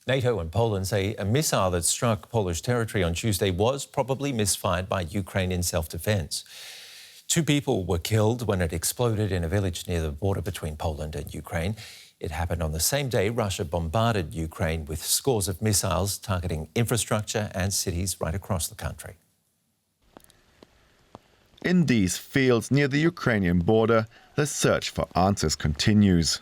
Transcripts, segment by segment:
NATO and Poland say a missile that struck Polish territory on Tuesday was probably misfired by Ukrainian self-defense. 2 people were killed when it exploded in a village near the border between Poland and Ukraine. It happened on the same day Russia bombarded Ukraine with scores of missiles targeting infrastructure and cities right across the country. In these fields near the Ukrainian border, the search for answers continues.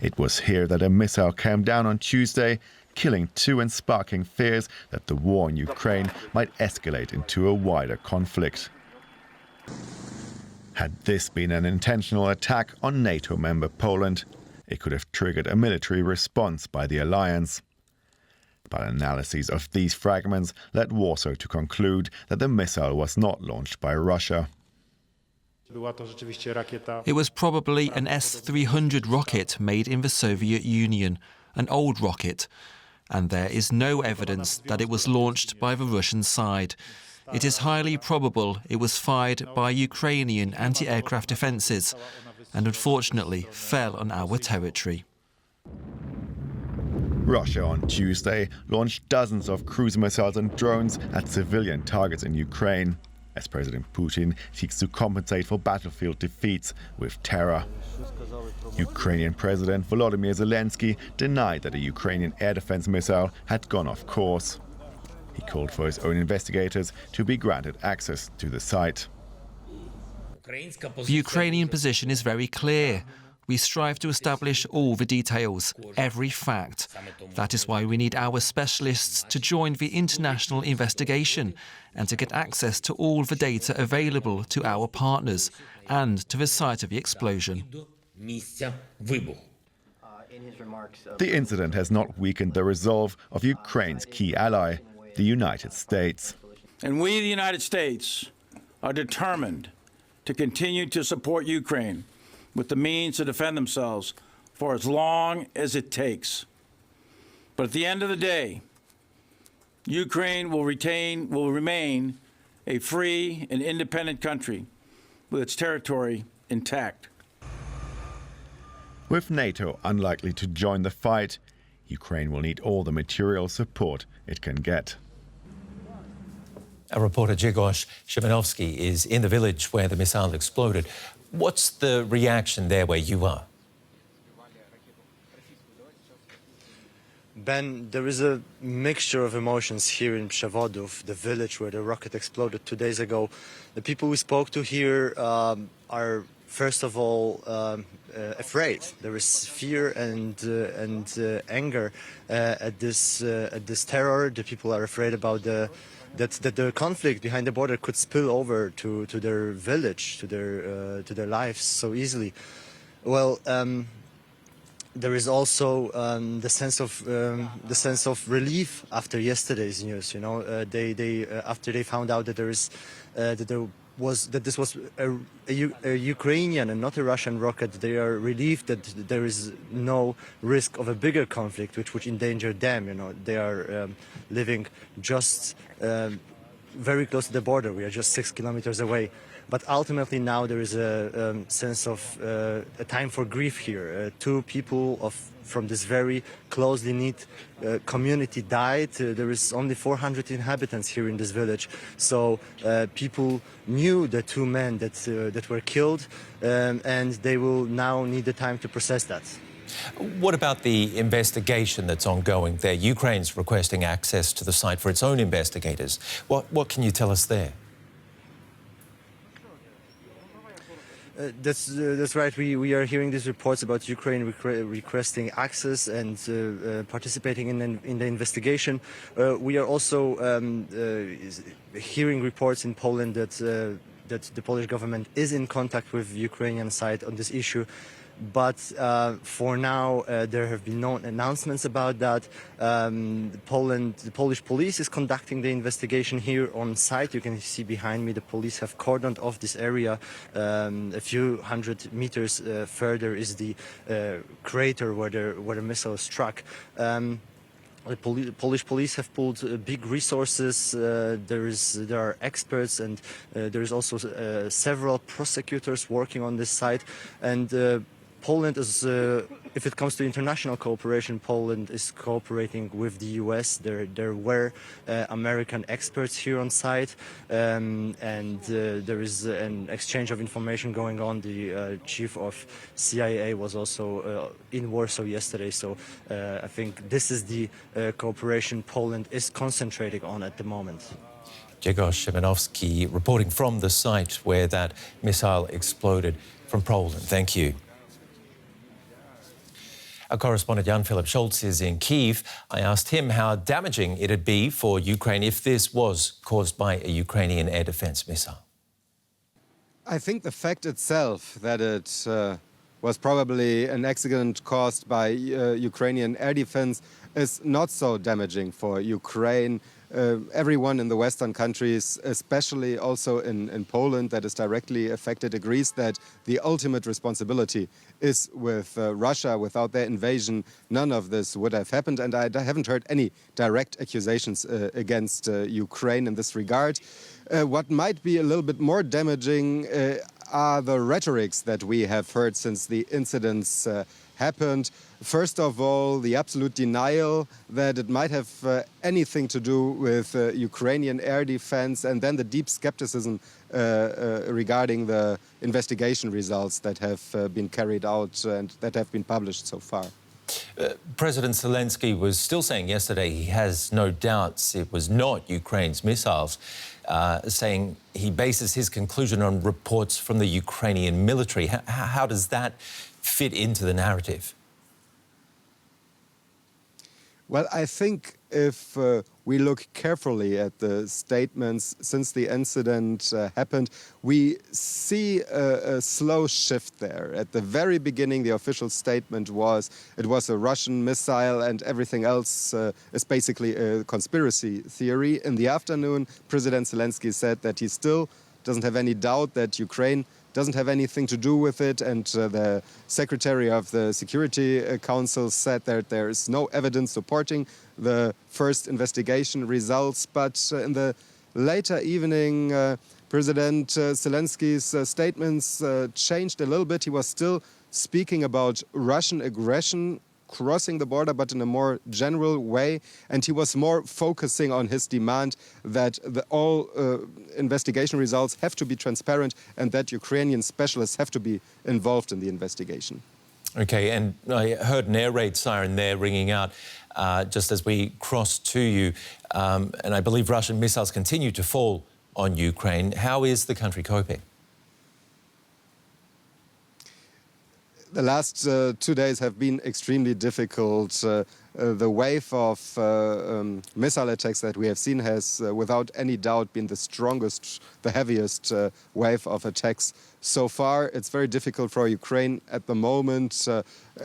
It was here that a missile came down on Tuesday, killing 2 and sparking fears that the war in Ukraine might escalate into a wider conflict. Had this been an intentional attack on NATO member Poland, it could have triggered a military response by the alliance. But analyses of these fragments led Warsaw to conclude that the missile was not launched by Russia. It was probably an S-300 rocket made in the Soviet Union, an old rocket, and there is no evidence that it was launched by the Russian side. It is highly probable it was fired by Ukrainian anti-aircraft defences and unfortunately fell on our territory. Russia on Tuesday launched dozens of cruise missiles and drones at civilian targets in Ukraine, as President Putin seeks to compensate for battlefield defeats with terror. Ukrainian President Volodymyr Zelenskyy denied that a Ukrainian air defense missile had gone off course. He called for his own investigators to be granted access to the site. The Ukrainian position is very clear. We strive to establish all the details, every fact. That is why we need our specialists to join the international investigation and to get access to all the data available to our partners and to the site of the explosion. The incident has not weakened the resolve of Ukraine's key ally, the United States. And we, the United States, are determined to continue to support Ukraine with the means to defend themselves for as long as it takes. But at the end of the day, Ukraine will remain a free and independent country with its territory intact. With NATO unlikely to join the fight, Ukraine will need all the material support it can get. Our reporter Grzegorz Szymanowski is in the village where the missile exploded. What's the reaction there where you are? Ben, there is a mixture of emotions here in Przewodow, the village where the rocket exploded 2 days ago. The people we spoke to here are, first of all, afraid. There is fear and anger at this terror. The people are afraid about that the conflict behind the border could spill over to their village, to their lives so easily. Well, there is also the sense of relief after yesterday's news. You know, after they found out that this was a Ukrainian and not a Russian rocket, they are relieved that there is no risk of a bigger conflict which would endanger them. You know, they are living just very close to the border. We are just 6 kilometers away. But ultimately now there is a sense of a time for grief here. 2 people from this very closely knit community died. There is only 400 inhabitants here in this village. So people knew the 2 men that were killed, and they will now need the time to process that. What about the investigation that's ongoing there? Ukraine's requesting access to the site for its own investigators. What can you tell us there? That's right. We are hearing these reports about Ukraine requesting access and participating in the investigation. We are also hearing reports in Poland that the Polish government is in contact with the Ukrainian side on this issue. But for now, there have been no announcements about that. The Polish police is conducting the investigation here on site. You can see behind me the police have cordoned off this area. A few hundred meters further is the crater where the missile struck. The Polish police have pulled big resources. There are experts, and there is also several prosecutors working on this site. And Poland is if it comes to international cooperation, Poland is cooperating with the US. There were American experts here on site, and there is an exchange of information going on. The chief of CIA was also in Warsaw yesterday, so I think this is the cooperation Poland is concentrating on at the moment. Grzegorz Szymanowski reporting from the site where that missile exploded from Poland. Thank you. Our correspondent Jan-Philipp Schulz is in Kyiv. I asked him how damaging it'd be for Ukraine if this was caused by a Ukrainian air defense missile. I think the fact itself that it was probably an accident caused by Ukrainian air defense is not so damaging for Ukraine. Everyone in the Western countries, especially also in Poland that is directly affected, agrees that the ultimate responsibility is with Russia. Without their invasion, none of this would have happened. And I haven't heard any direct accusations against Ukraine in this regard. What might be a little bit more damaging are the rhetorics that we have heard since the incidents happened. First of all, the absolute denial that it might have anything to do with Ukrainian air defense, and then the deep skepticism regarding the investigation results that have been carried out and that have been published so far. President Zelenskyy was still saying yesterday he has no doubts it was not Ukraine's missiles, saying he bases his conclusion on reports from the Ukrainian military. How does that fit into the narrative? Well, I think if we look carefully at the statements since the incident happened, we see a slow shift there. At the very beginning, the official statement was it was a Russian missile and everything else is basically a conspiracy theory. In the afternoon, President Zelenskyy said that he still doesn't have any doubt that Ukraine doesn't have anything to do with it, and the Secretary of the Security Council said that there is no evidence supporting the first investigation results. But in the later evening, President Zelenskyy's statements changed a little bit. He was still speaking about Russian aggression crossing the border, but in a more general way. And he was more focusing on his demand that all investigation results have to be transparent and that Ukrainian specialists have to be involved in the investigation. OK, and I heard an air raid siren there ringing out just as we crossed to you. And I believe Russian missiles continue to fall on Ukraine. How is the country coping? The last 2 days have been extremely difficult. The wave of missile attacks that we have seen has, without any doubt, been the strongest, the heaviest wave of attacks so far. It's very difficult for Ukraine at the moment.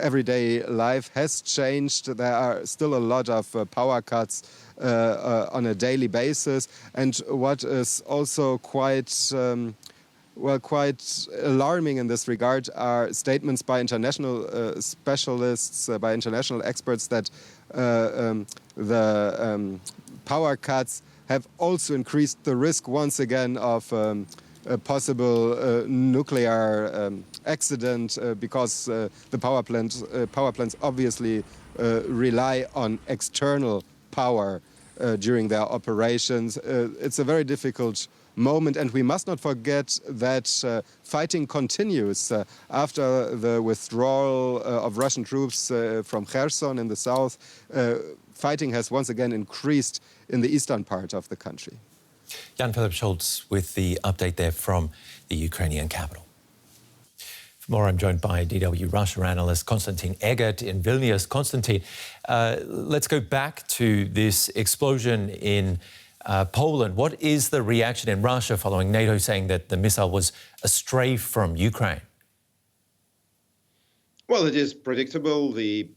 Everyday life has changed. There are still a lot of power cuts on a daily basis. And what is also quite alarming in this regard are statements by international specialists, by international experts, that the power cuts have also increased the risk once again of a possible nuclear accident because the power plants obviously rely on external power during their operations. It's a very difficult moment, and we must not forget that fighting continues after the withdrawal of Russian troops from Kherson in the south. Fighting has once again increased in the eastern part of the country. Jan-Philipp Schulz with the update there from the Ukrainian capital. For more, I'm joined by DW Russia analyst Konstantin Eggert in Vilnius. Konstantin, let's go back to this explosion in Poland. What is the reaction in Russia following NATO saying that the missile was astray from Ukraine? Well, it is predictable. The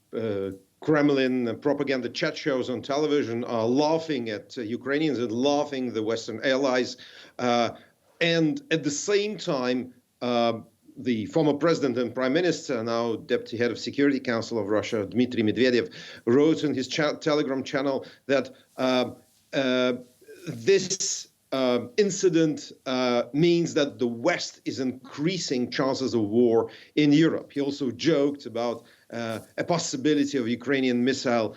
Kremlin propaganda chat shows on television are laughing at Ukrainians and laughing the Western allies. And at the same time, the former president and prime minister, now deputy head of Security Council of Russia, Dmitry Medvedev, wrote in his Telegram channel that this incident means that the West is increasing chances of war in Europe. He also joked about a possibility of Ukrainian missile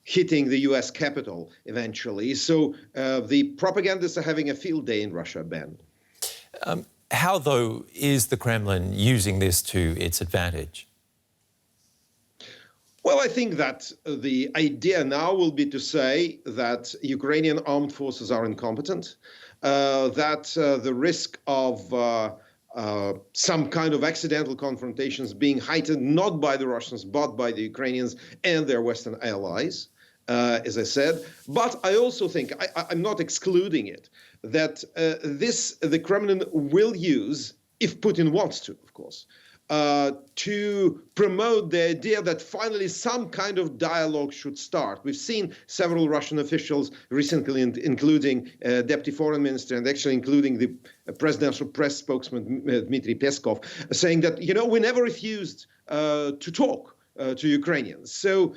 hitting the US capital eventually. So the propagandists are having a field day in Russia, Ben. How, though, is the Kremlin using this to its advantage? Well, I think that the idea now will be to say that Ukrainian armed forces are incompetent, that the risk of some kind of accidental confrontations being heightened not by the Russians, but by the Ukrainians and their Western allies, as I said. But I also think, I'm not excluding it, that the Kremlin will use, if Putin wants to, of course, to promote the idea that finally some kind of dialogue should start. We've seen several Russian officials recently, including Deputy Foreign Minister and actually including the presidential press spokesman, Dmitry Peskov, saying that, we never refused to talk to Ukrainians. So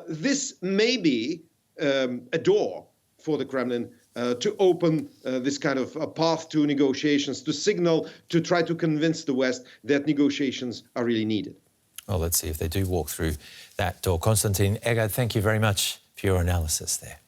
this may be a door for the Kremlin to open this kind of a path to negotiations, to signal, to try to convince the West that negotiations are really needed. Well, let's see if they do walk through that door. Konstantin Egger, thank you very much for your analysis there.